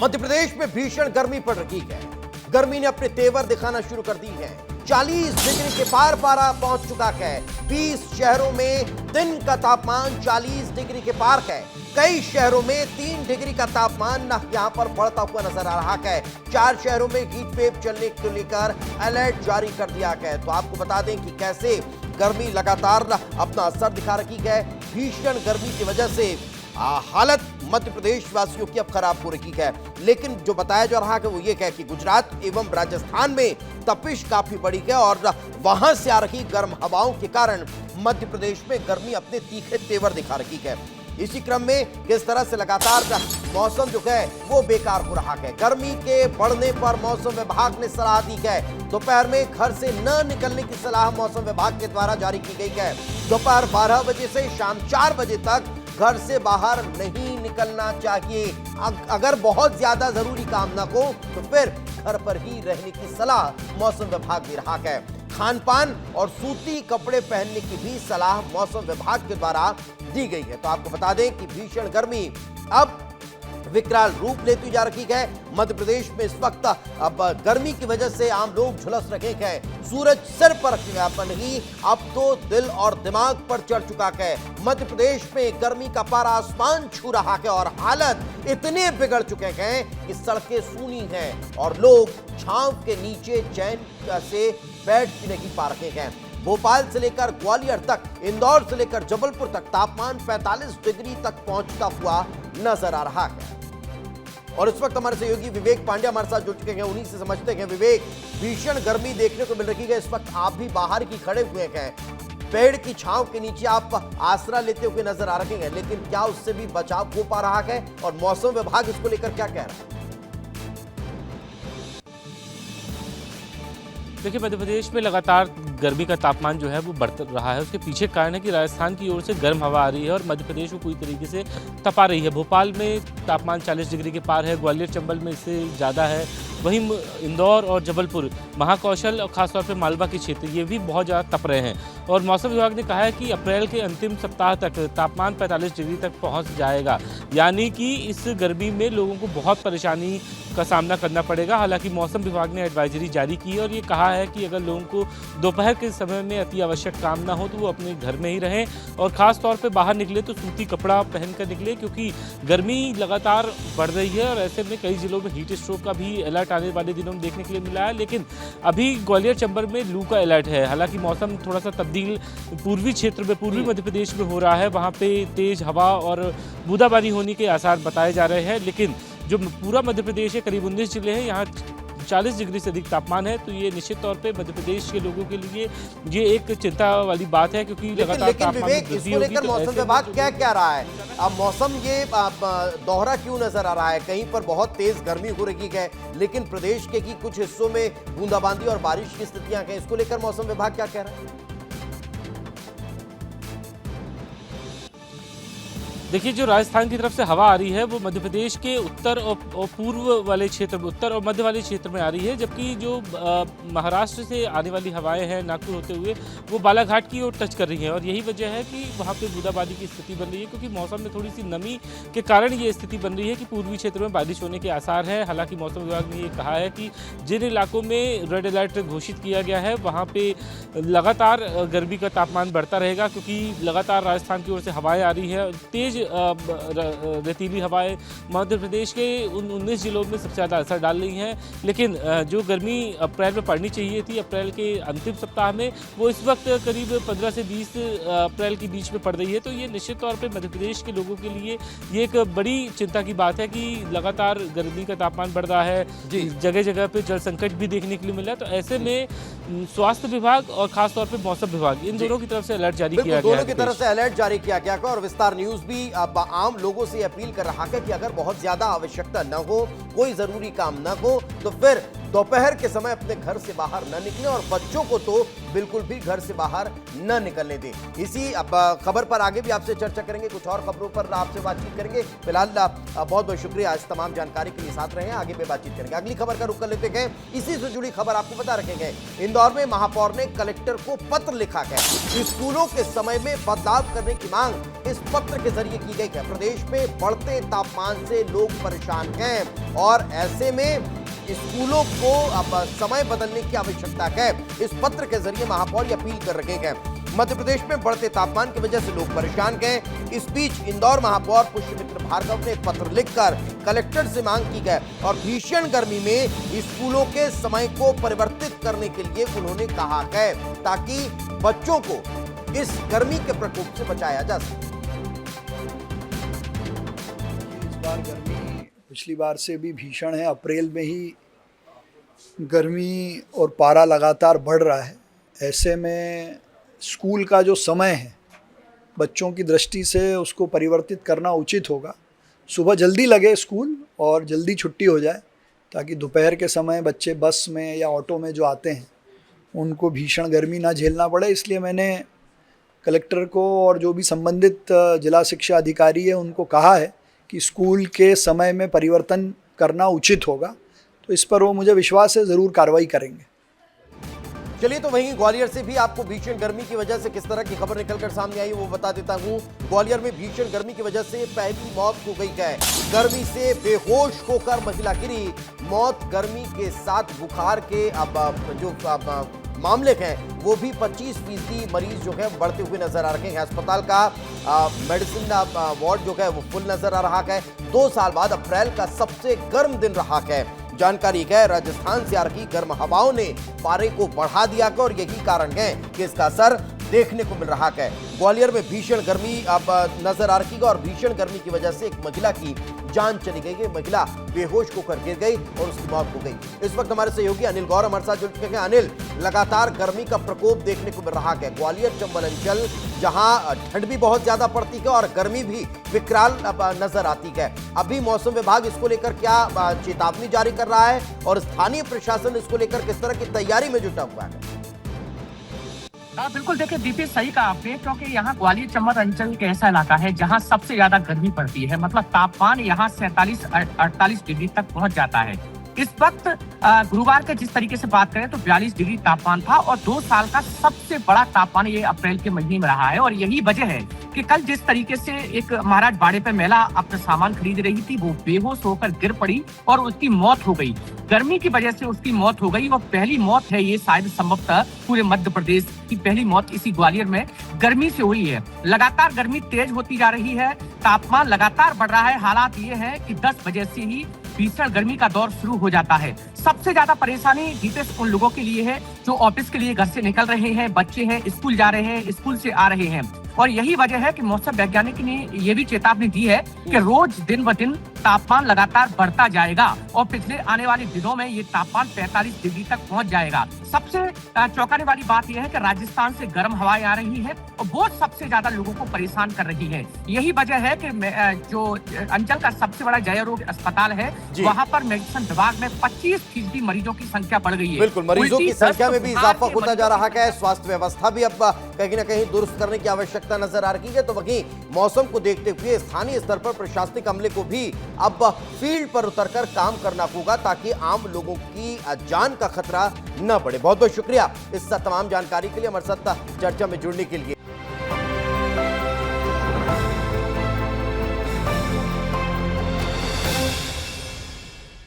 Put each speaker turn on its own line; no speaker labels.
मध्य प्रदेश में भीषण गर्मी पड़ रही है। गर्मी ने अपने तेवर दिखाना शुरू कर दी है। 40 डिग्री के पार पारा पहुंच चुका है। 20 शहरों में दिन का तापमान 40 डिग्री के पार है। कई शहरों में 3 डिग्री का तापमान यहां पर बढ़ता हुआ नजर आ रहा है। 4 शहरों में हीट वेव चलने को लेकर अलर्ट जारी कर दिया गया है। तो आपको बता दें कि कैसे गर्मी लगातार अपना असर दिखा रही है। भीषण गर्मी की वजह से हालत मध्य प्रदेश वासियों की अब खराब हो रही है। लेकिन जो बताया जा रहा है वो ये है कि गुजरात एवं राजस्थान में तपिश काफी बढ़ी है और वहां से आ रही गर्म हवाओं के कारण मध्य प्रदेश में गर्मी अपने तीखे तेवर दिखा रही है। इसी क्रम में किस तरह से लगातार मौसम जो है वो बेकार हो रहा है। गर्मी के बढ़ने पर मौसम विभाग ने सलाह दी है। दोपहर में घर से न निकलने की सलाह मौसम विभाग के द्वारा जारी की गई है। दोपहर 12 बजे से शाम 4 बजे तक घर से बाहर नहीं निकलना चाहिए। अगर बहुत ज्यादा जरूरी काम ना हो तो फिर घर पर ही रहने की सलाह मौसम विभाग दे रहा है। खान पान और सूती कपड़े पहनने की भी सलाह मौसम विभाग के द्वारा दी गई है। तो आपको बता दें कि भीषण गर्मी अब विकराल रूप लेती जा रही है। मध्य प्रदेश में इस वक्त अब गर्मी की वजह से आम लोग झुलस रहे हैं। सूरज सिर पर नहीं, अब तो दिल और दिमाग पर चढ़ चुका है। मध्य प्रदेश में गर्मी का पारा आसमान छू रहा है और हालत इतने बिगड़ चुके हैं कि सड़कें सूनी हैं और लोग छांव के नीचे चैन से बैठ भी नहीं पा रहे हैं। भोपाल से लेकर ग्वालियर तक, इंदौर से लेकर जबलपुर तक तापमान 45 डिग्री तक पहुंचता हुआ नजर आ रहा है। और इस वक्त हमारे सहयोगी विवेक पांड्या हमारे साथ जुड़ चुके हैं। उन्हीं से समझते हैं। विवेक, भीषण गर्मी देखने को मिल रही है। इस वक्त आप भी बाहर की खड़े हुए हैं, पेड़ की छांव के नीचे आप आसरा लेते हुए नजर आ रहे हैं, लेकिन क्या उससे भी बचाव हो पा रहा है और मौसम विभाग इसको लेकर क्या कह रहा है?
देखिए, मध्य प्रदेश में लगातार गर्मी का तापमान जो है वो बढ़ रहा है। उसके पीछे कारण है कि राजस्थान की ओर से गर्म हवा आ रही है और मध्य प्रदेश को पूरी तरीके से तपा रही है। भोपाल में तापमान 40 डिग्री के पार है, ग्वालियर चंबल में इससे ज़्यादा है। वहीं इंदौर और जबलपुर, महाकौशल और खासतौर पे मालवा के क्षेत्र ये भी बहुत ज़्यादा तप रहे हैं। और मौसम विभाग ने कहा है कि अप्रैल के अंतिम सप्ताह तक तापमान 45 डिग्री तक पहुंच जाएगा। यानी कि इस गर्मी में लोगों को बहुत परेशानी का सामना करना पड़ेगा। हालांकि मौसम विभाग ने एडवाइजरी जारी की और ये कहा है कि अगर लोगों को दोपहर के समय में अति आवश्यक काम ना हो तो वो अपने घर में ही रहें और ख़ास तौर पे बाहर निकले तो सूती कपड़ा पहन कर निकले, क्योंकि गर्मी लगातार बढ़ रही है और ऐसे में कई जिलों में हीट स्ट्रोक का भी अलर्ट आने वाले दिनों में देखने के लिए मिला है। लेकिन अभी ग्वालियर चंबल में लू का अलर्ट है। हालांकि मौसम थोड़ा सा तब्दील पूर्वी क्षेत्र में, पूर्वी मध्य प्रदेश में हो रहा है। वहाँ पे तेज हवा और बूंदाबांदी होने के आसार बताए जा रहे हैं। लेकिन जो पूरा मध्य प्रदेश है, करीब 19 जिले हैं, यहाँ 40 डिग्री से अधिक तापमान है। तो ये निश्चित तौर पे मध्य प्रदेश के लोगों के लिए ये एक चिंता वाली बात है, क्योंकि लगातार तापमान में वृद्धि होगी।
लेकर मौसम विभाग क्या रहा है? अब मौसम ये दोहरा क्यों नजर आ रहा है? कहीं पर बहुत तेज गर्मी हो रही है, लेकिन प्रदेश के कुछ हिस्सों में बूंदाबांदी और बारिश की स्थितियां हैं। इसको लेकर मौसम विभाग क्या कह रहा है?
देखिए, जो राजस्थान की तरफ से हवा आ रही है वो मध्य प्रदेश के उत्तर और पूर्व वाले क्षेत्र में, उत्तर और मध्य वाले क्षेत्र में आ रही है, जबकि जो महाराष्ट्र से आने वाली हवाएं हैं नागपुर होते हुए वो बालाघाट की ओर टच कर रही हैं। और यही वजह है कि वहाँ पे बूंदाबांदी की स्थिति बन रही है, क्योंकि मौसम में थोड़ी सी नमी के कारण ये स्थिति बन रही है कि पूर्वी क्षेत्र में बारिश होने के आसार हैं। हालांकि मौसम विभाग ने ये कहा है कि जिन इलाकों में रेड अलर्ट घोषित किया गया है वहाँ पर लगातार गर्मी का तापमान बढ़ता रहेगा, क्योंकि लगातार राजस्थान की ओर से हवाएँ आ रही है। तेज रेतीली हवाएं मध्य प्रदेश के उन 19 जिलों में सबसे ज़्यादा असर डाल रही हैं। लेकिन जो गर्मी अप्रैल में पड़नी चाहिए थी, अप्रैल के अंतिम सप्ताह में, वो इस वक्त करीब 15 से 20 अप्रैल के बीच में पड़ रही है। तो ये निश्चित तौर पे मध्य प्रदेश के लोगों के लिए ये एक बड़ी चिंता की बात है कि लगातार गर्मी का तापमान बढ़ रहा है, जगह जगह पे जल संकट भी देखने के लिए मिल रहा है। तो ऐसे में स्वास्थ्य विभाग और खासतौर पर मौसम विभाग, इन दोनों की तरफ से अलर्ट जारी किया गया है।
दोनों की तरफ से अलर्ट जारी किया गया और विस्तार न्यूज भी आम लोगों से अपील कर रहा है कि अगर बहुत ज्यादा आवश्यकता न हो, कोई जरूरी काम न हो, तो फिर दोपहर के समय अपने घर से बाहर न निकलें और बच्चों को तो बिल्कुल भी घर से बाहर न निकलने दें। इसी खबर पर आगे भी आपसे चर्चा करेंगे, कुछ और खबरों पर आपसे बातचीत करेंगे। फिलहाल बहुत बहुत शुक्रिया इस तमाम जानकारी के लिए, साथ रहे। आगे भी बातचीत करेंगे। अगली खबर का रुख कर लेते हैं। इसी से जुड़ी खबर आपको बता रखेंगे। इंदौर में महापौर ने कलेक्टर को पत्र लिखा है। स्कूलों के समय में बदलाव करने की मांग इस पत्र के जरिए की गई है। प्रदेश में बढ़ते तापमान से लोग परेशान हैं और ऐसे में स्कूलों को अब समय बदलने की आवश्यकता है। इस पत्र के जरिए महापौर ये अपील कर रहे हैं। मध्य प्रदेश में बढ़ते तापमान की वजह से लोग परेशान हैं। इस बीच इंदौर महापौर पुष्यमित्र भार्गव ने पत्र लिखकर कलेक्टर से मांग की है और भीषण गर्मी में स्कूलों के समय को परिवर्तित करने के लिए उन्होंने कहा है ताकि बच्चों को इस गर्मी के प्रकोप से बचाया जा सके।
इस बार गर्मी पिछली बार से भी भीषण है। अप्रैल में ही गर्मी और पारा लगातार बढ़ रहा है। ऐसे में स्कूल का जो समय है बच्चों की दृष्टि से उसको परिवर्तित करना उचित होगा। सुबह जल्दी लगे स्कूल और जल्दी छुट्टी हो जाए ताकि दोपहर के समय बच्चे बस में या ऑटो में जो आते हैं उनको भीषण गर्मी ना झेलना पड़े। इसलिए मैंने कलेक्टर को और जो भी संबंधित जिला शिक्षा अधिकारी है उनको कहा है कि स्कूल के समय में परिवर्तन करना उचित होगा। तो इस पर वो मुझे विश्वास है ज़रूर कार्रवाई करेंगे।
चलिए, तो वहीं ग्वालियर से भी आपको भीषण गर्मी की वजह से किस तरह की खबर निकलकर सामने आई वो बता देता हूं। ग्वालियर में भीषण गर्मी की वजह से पहली मौत हो गई है। गर्मी से बेहोश होकर महिला गिरी। मौत गर्मी के साथ बुखार के मामले हैं वो भी 25% मरीज जो है बढ़ते हुए नजर आ रहे हैं। अस्पताल का मेडिसिन वार्ड जो है वो फुल नजर आ रहा है। 2 साल बाद अप्रैल का सबसे गर्म दिन रहा है। जानकारी है राजस्थान से आ रही गर्म हवाओं ने पारे को बढ़ा दिया और यही कारण है कि इसका असर देखने को मिल रहा है। ग्वालियर में भीषण गर्मी अब नजर आ रही है और भीषण गर्मी की वजह से एक महिला की जान चली गई है। महिला बेहोश होकर गिर गई और उसकी मौत हो गई। इस वक्त हमारे सहयोगी अनिल गौर हमारे साथ जुड़ चुके हैं। अनिल, लगातार गर्मी का प्रकोप देखने को मिल रहा है। ग्वालियर चंबल अंचल जहां ठंड भी बहुत ज्यादा पड़ती है और गर्मी भी विकराल नजर आती है। अभी मौसम विभाग इसको लेकर क्या चेतावनी जारी कर रहा है और स्थानीय प्रशासन इसको लेकर किस तरह की तैयारी में जुटा हुआ है?
बिल्कुल, देखिए दीपेश, सही कहा आपने, क्योंकि यहाँ ग्वालियर चंबल अंचल एक ऐसा इलाका है जहाँ सबसे ज्यादा गर्मी पड़ती है। मतलब तापमान यहाँ 47-48 डिग्री तक पहुँच जाता है। इस वक्त गुरुवार के जिस तरीके से बात करें तो 42 डिग्री तापमान था और 2 साल का सबसे बड़ा तापमान ये अप्रैल के महीने में रहा है। और यही वजह है कि कल जिस तरीके से एक महाराज बाड़े पे महिला अपना सामान खरीद रही थी, वो बेहोश होकर गिर पड़ी और उसकी मौत हो गई। गर्मी की वजह से उसकी मौत हो गई और पहली मौत है ये शायद संभवतः पूरे मध्य प्रदेश की पहली मौत इसी ग्वालियर में गर्मी से हुई है। लगातार गर्मी तेज होती जा रही है, तापमान लगातार बढ़ रहा है। हालात ये है कि 10 बजे से ही भीषण गर्मी का दौर शुरू हो जाता है। सबसे ज्यादा परेशानी दीपेश उन लोगों के लिए है जो ऑफिस के लिए घर से निकल रहे हैं, बच्चे हैं, स्कूल जा रहे हैं, स्कूल से आ रहे हैं। और यही वजह है कि मौसम वैज्ञानिक ने ये भी चेतावनी दी है कि रोज दिन ब दिन तापमान लगातार बढ़ता जाएगा और पिछले आने वाले दिनों में ये तापमान 45 डिग्री तक पहुंच जाएगा। सबसे चौंकाने वाली बात यह है कि राजस्थान से गर्म हवाएं आ रही है और वो सबसे ज्यादा लोगों को परेशान कर रही है। यही वजह है कि जो अंचल का सबसे बड़ा जय रोग अस्पताल है वहाँ पर मेडिसिन विभाग में 25% मरीजों की संख्या बढ़ गई है।
बिल्कुल, मरीजों की संख्या में भी इजाफा होता जा रहा है। स्वास्थ्य व्यवस्था भी अब कहीं ना कहीं दुरुस्त करने की आवश्यकता नजर आ रही है। तो वहीं मौसम को देखते हुए स्थानीय स्तर पर प्रशासनिक अमले को भी अब फील्ड पर उतरकर काम करना होगा ताकि आम लोगों की जान का खतरा न बढ़े। बहुत बहुत शुक्रिया इस तमाम जानकारी के लिए, हमारे साथ चर्चा में जुड़ने के लिए।